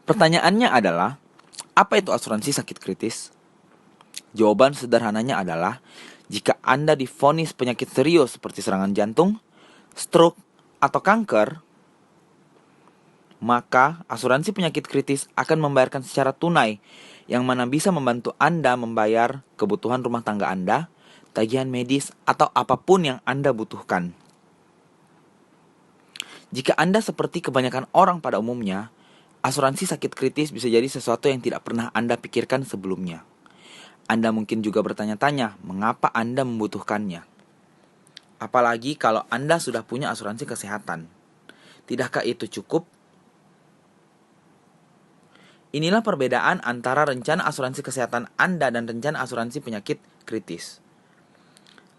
Pertanyaannya adalah, apa itu asuransi sakit kritis? Jawaban sederhananya adalah, jika Anda divonis penyakit serius seperti serangan jantung, stroke, atau kanker, maka asuransi penyakit kritis akan membayarkan secara tunai, yang mana bisa membantu Anda membayar kebutuhan rumah tangga Anda, tagihan medis, atau apapun yang Anda butuhkan. Jika Anda seperti kebanyakan orang pada umumnya, asuransi sakit kritis bisa jadi sesuatu yang tidak pernah Anda pikirkan sebelumnya. Anda mungkin juga bertanya-tanya, mengapa Anda membutuhkannya? Apalagi kalau Anda sudah punya asuransi kesehatan. Tidakkah itu cukup? Inilah perbedaan antara rencana asuransi kesehatan Anda dan rencana asuransi penyakit kritis.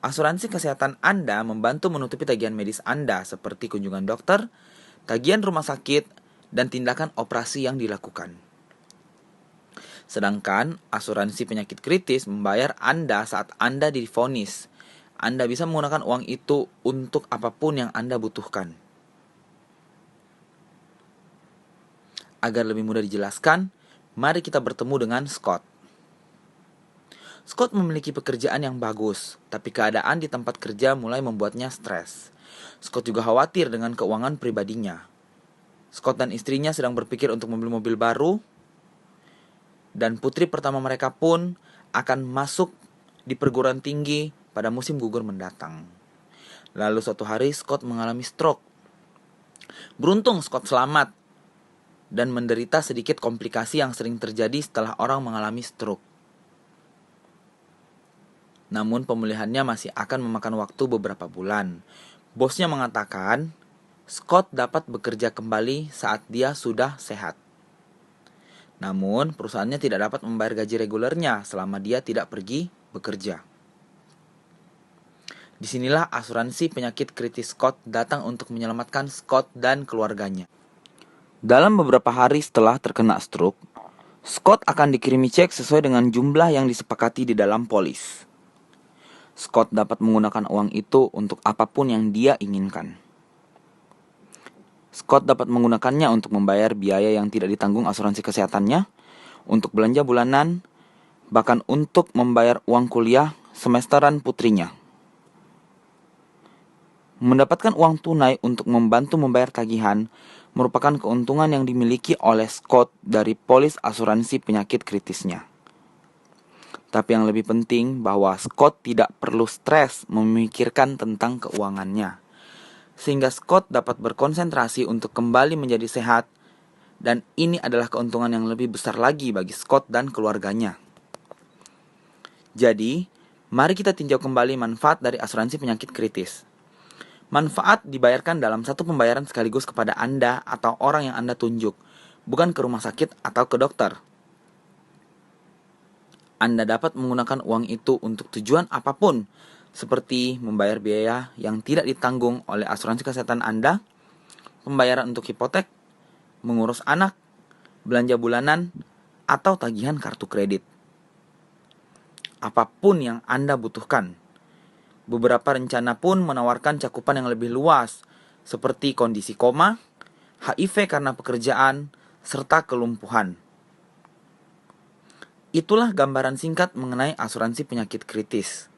Asuransi kesehatan Anda membantu menutupi tagihan medis Anda seperti kunjungan dokter, tagihan rumah sakit, dan tindakan operasi yang dilakukan. Sedangkan asuransi penyakit kritis membayar Anda saat Anda divonis. Anda bisa menggunakan uang itu untuk apapun yang Anda butuhkan. Agar lebih mudah dijelaskan, mari kita bertemu dengan Scott. Scott memiliki pekerjaan yang bagus, tapi keadaan di tempat kerja mulai membuatnya stres. Scott juga khawatir dengan keuangan pribadinya. Scott dan istrinya sedang berpikir untuk membeli mobil baru, dan putri pertama mereka pun akan masuk di perguruan tinggi pada musim gugur mendatang. Lalu suatu hari Scott mengalami stroke. Beruntung Scott selamat dan menderita sedikit komplikasi yang sering terjadi setelah orang mengalami stroke. Namun pemulihannya masih akan memakan waktu beberapa bulan. Bosnya mengatakan, Scott dapat bekerja kembali saat dia sudah sehat. Namun perusahaannya tidak dapat membayar gaji regulernya selama dia tidak pergi bekerja. Disinilah asuransi penyakit kritis Scott datang untuk menyelamatkan Scott dan keluarganya. Dalam beberapa hari setelah terkena stroke, Scott akan dikirimi cek sesuai dengan jumlah yang disepakati di dalam polis. Scott dapat menggunakan uang itu untuk apapun yang dia inginkan. Scott dapat menggunakannya untuk membayar biaya yang tidak ditanggung asuransi kesehatannya, untuk belanja bulanan, bahkan untuk membayar uang kuliah semesteran putrinya. Mendapatkan uang tunai untuk membantu membayar tagihan merupakan keuntungan yang dimiliki oleh Scott dari polis asuransi penyakit kritisnya. Tapi yang lebih penting bahwa Scott tidak perlu stres memikirkan tentang keuangannya. Sehingga Scott dapat berkonsentrasi untuk kembali menjadi sehat, dan ini adalah keuntungan yang lebih besar lagi bagi Scott dan keluarganya. Jadi, mari kita tinjau kembali manfaat dari asuransi penyakit kritis. Manfaat dibayarkan dalam satu pembayaran sekaligus kepada Anda atau orang yang Anda tunjuk, bukan ke rumah sakit atau ke dokter. Anda dapat menggunakan uang itu untuk tujuan apapun, seperti membayar biaya yang tidak ditanggung oleh asuransi kesehatan Anda, pembayaran untuk hipotek, mengurus anak, belanja bulanan, atau tagihan kartu kredit. Apapun yang Anda butuhkan. Beberapa rencana pun menawarkan cakupan yang lebih luas, seperti kondisi koma, HIV karena pekerjaan, serta kelumpuhan. Itulah gambaran singkat mengenai asuransi penyakit kritis.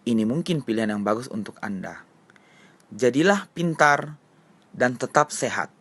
Ini mungkin pilihan yang bagus untuk Anda. Jadilah pintar dan tetap sehat.